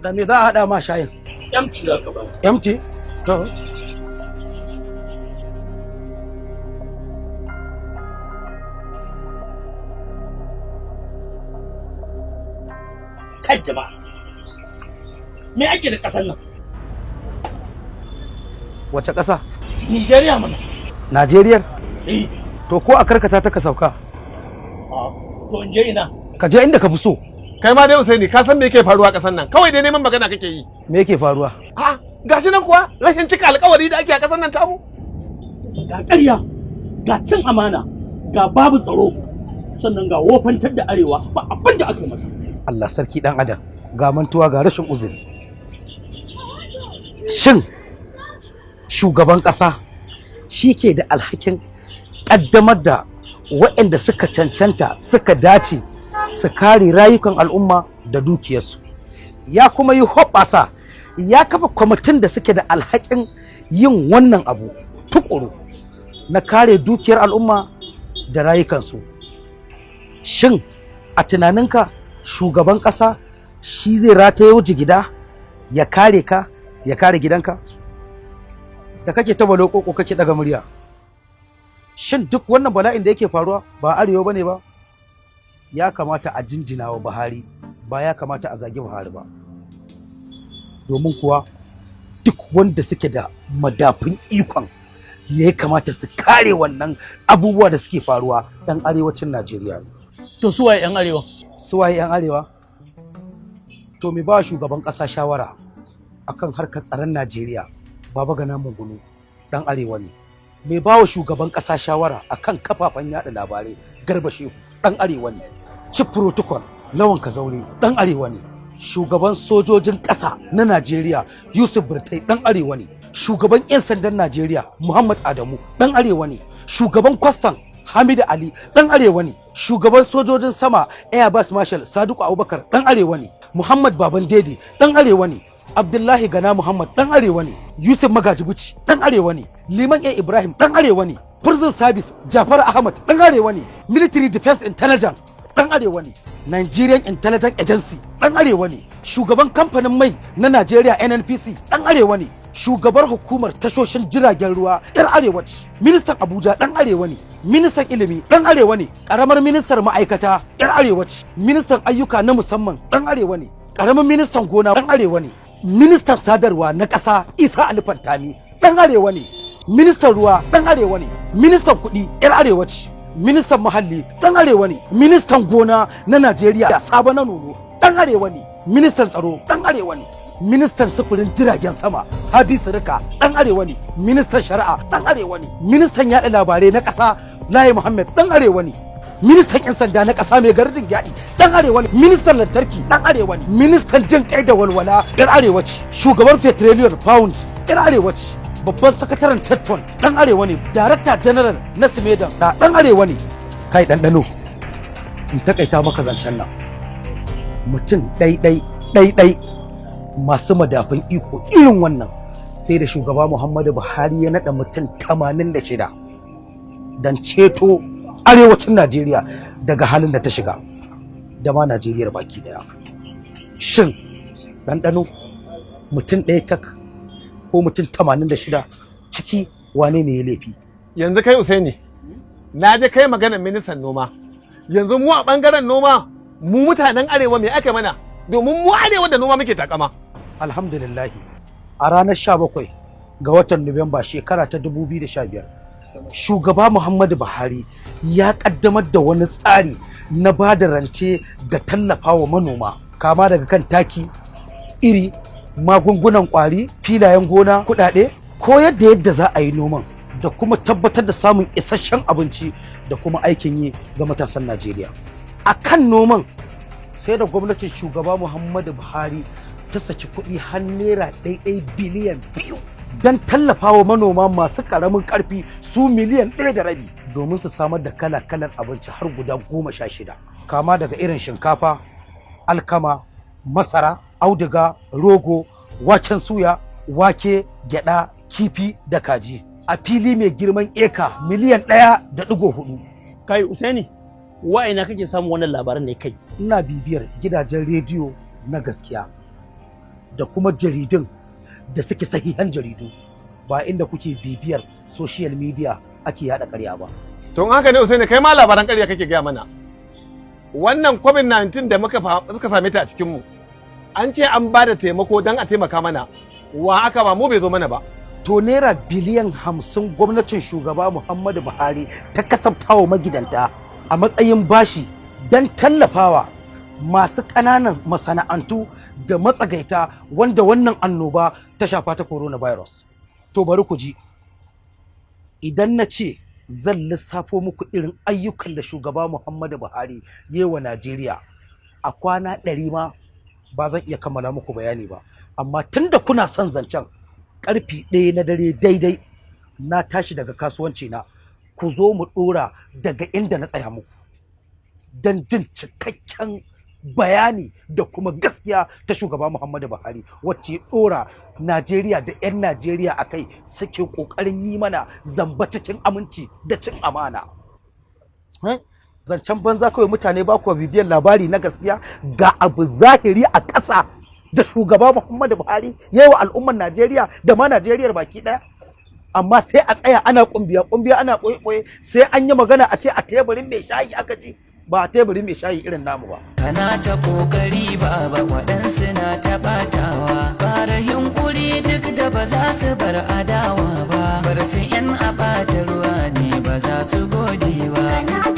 Da me za a haɗa ma shayin? Empty za ka ba. Empty? To. Kai jama'a. Me ake da ƙasar nan? Wace ƙasa? Nigeria mana. Najeriya? Eh. To ko a karkata ta ka sauka? To in je ina? Ka je inda ka fi so. Kai ma dai Usaini ka san me yake faruwa ƙasar nan? Kawai dai neman magana kake yi. Me yake faruwa? Ha, gashi nan kuwa rashin cika alƙawari da ake a ƙasar nan tamu. Ga ƙarya, ga cin amana, ga babu tsaro, sannan ga wofantar da arewa ba abin da aka yi mata. Allah sarki dan adam, ga mantuwa ga rashin uzuri. Shin shugaban ƙasa shi ke da alhakin ƙaddamar da waɗanda suka cancanta suka dace su kare rayukan al'umma da dukiyarsu, ya kuma yi hoɓɓasa ya kafa kwamitin da suke da alhakin yin wannan abu tukuru na kare dukiyar al'umma da rayukansu. Shin a tunaninka shugaban ƙasa shi zai rataye jigida ya kare ka ya kare gidanka da kake ta baloko ko kake daga murya? Shin duk wannan bala'in da yake faruwa ba arewa bane ba? Ya kamata a jinjina wa Buhari, ba ya kamata a zagi Buhari ba, domin kuwa duk wanda suke da madafin ikon ya kamata su kare wannan abubuwa da suke faruwa ɗan arewacin Najeriya ne. To su waye 'yan arewa? Su waye 'yan arewa? To me ba shugaban ƙasa shawara akan harkar tsaron Najeriya, Baba Gana Mungunu ɗan arewa ne. Me ba wa shugaban ƙasa shawara akan kafafen yaɗa labarai, Garba Shehu ɗan arewa ne. Chief Protocol Lawan Kazaure ɗan arewa ne. Shugaban sojojin ƙasa na Najeriya Yusuf Burtai ɗan arewa ne. Shugaban 'yan sandan Najeriya Muhammad Adamu ɗan arewa ne. Shugaban kwastam Hamidu Ali ɗan arewa ne. Shugaban sojojin sama Air Vice Marshal Sadiku Abubakar ɗan arewa ne. Muhammad Baban Dede ɗan arewa ne. Abdullahi Gana Muhammad ɗan arewa ne. Yusuf Magajibuci ɗan arewa ne. Liman A Ibrahim ɗan arewa ne. Prison Service Jafar Ahmad ɗan arewa ne. Military Defense Intelligence ɗan arewa ne. Nigerian Intelligence Agency ɗan arewa ne. Shugaban kamfanin mai na Najeriya NNPC ɗan arewa ne. Shugabar hukumar tashoshin jiragen ruwa 'yar arewa ce. Ministan Abuja ɗan arewa ne. Ministan ilimi ɗan arewa ne. Ƙaramar ministar ma'aikata 'yar arewa ce. Ministan ayyuka na musamman ɗan arewa ne. Ƙaramin ministan gona ɗan arewa ne. Ministan sadarwa na ƙasa Isa Ali Fantami ɗan arewa ne. Ministan ruwa ɗan arewa ne. Ministan kuɗi 'yar arewa ce. Ministan muhalli ɗan arewa ne. Ministan gona na Najeriya Sabo na Nono ɗan arewa ne. Ministan tsaro ɗan arewa ne. Ministan sufurin jiragen sama Hadisu Rika ɗan arewa ne. Ministan shari'a ɗan arewa ne. Ministan yaɗa labarai na ƙasa Layi Muhammad ɗan arewa ne. Ministan 'yan sanda na ƙasa mai gardin gyaɗi ɗan arewa ne. Ministan lantarki ɗan arewa ne. Ministan jin kai da walwala 'yar arewa ce. Shugaban Petroleum Pounds 'yar arewa ce. Babban sakataren Tetfon ɗan arewa ne. Darakta General na Simedan ɗan arewa ne. Kai ɗanɗano in takaita maka zancen nan, mutum ɗai masu madafin iko irin wannan sai da shugaba Muhammadu Buhari ya naɗa mutum 86 don ceto arewacin Najeriya daga halin da ta shiga, da ma Najeriya baki daya. Shin ɗanɗano mutum ɗaya tak ko mutum 86 ciki wane ne ya laifi? Yanzu kai Usaini, na je kai maganar ministan noma. Yanzu mu a bangaren noma, mu mutanen arewa me aka mana? Domin mu arewa da noma muke takama. Alhamdulillah, a ranar 17 ga watan Nuwamba shekara ta 2015, shugaba Muhammadu Buhari ya kaddamar da wani tsari na ba da rance ga tallafawa manoma, kama daga kan taki, iri, magungunan kwari, filayen gona, kudade, koyar da yadda za a yi noman da kuma tabbatar da samun isasshen abinci da kuma aikin yi ga matasan Najeriya. A kan noman sai da gwamnatin shugaba Muhammadu Buhari ta saki kuɗi har naira ɗaiɗai biliyan 2 don tallafawa manoma masu ƙaramin ƙarfi su miliyan 1.5 domin su samar da kala-kalan abinci har guda 16, kama daga irin shinkafa, alkama, masara, auduga, rogo, waken suya, wake, gyada, kifi da kaji a fili mai girman eka miliyan 1.4. Kai Usaini, wa'ina kake samun wannan labaran ne kai? Ina bibiyar gidajen rediyo na gaskiya da kuma jaridun da suke sahihan jaridu, ba inda kuke bibiyar social media ake yada ƙarya ba. To in haka ne Usaini, kai ma labaran ƙarya kake gaya mana. Wannan COVID-19 da muka same ta a cikin mu, an ce an ba da taimako don a taimaka mana, wa aka ba mu bai zo mana ba. To naira biliyan 50 gwamnatin shugaba Muhammadu Buhari ta kasaftawa magidanta a matsayin bashi don tallafawa masu ƙananan masana'antu da matsagaita wanda wannan annoba ta shafa ta coronavirus. To bari ku ji, idan na ce zan lissafo muku irin ayyukan da shugaba Muhammadu Buhari ya yi wa Najeriya a kwana 100 ma ba zan iya kammala muku bayani ba, amma tunda kuna son zancen, karfi 1 na dare daidai na tashi daga kasuwanci na, ku zo mu dora daga inda na tsaya muku don jin cikakken bayani da kuma gaskiya ta shugaba Muhammadu Buhari wacce dora Najeriya da 'yan Najeriya a kai suke kokarin yi mana zamba cikin aminci da cin amana. Zancen banza kawai mutane ba ku bibiyar labari na gaskiya, ga abu zahiri a ƙasa da shugaba Muhammadu Buhari yayi wa al'ummar Najeriya da ma Najeriyar baki ɗaya. Amma sai a tsaya ana kumbiya ana ɓoye sai an yi magana a ce a teburin mai shayi aka ji, ba a teburin mai shayi irin namu ba. Kana ta kokari ba waɗansu na ta ɓatawa, fara yunkuri duk da ba za su bar adawa ba, bar su 'yan a ɓata ruwa ne ba za su gode ba.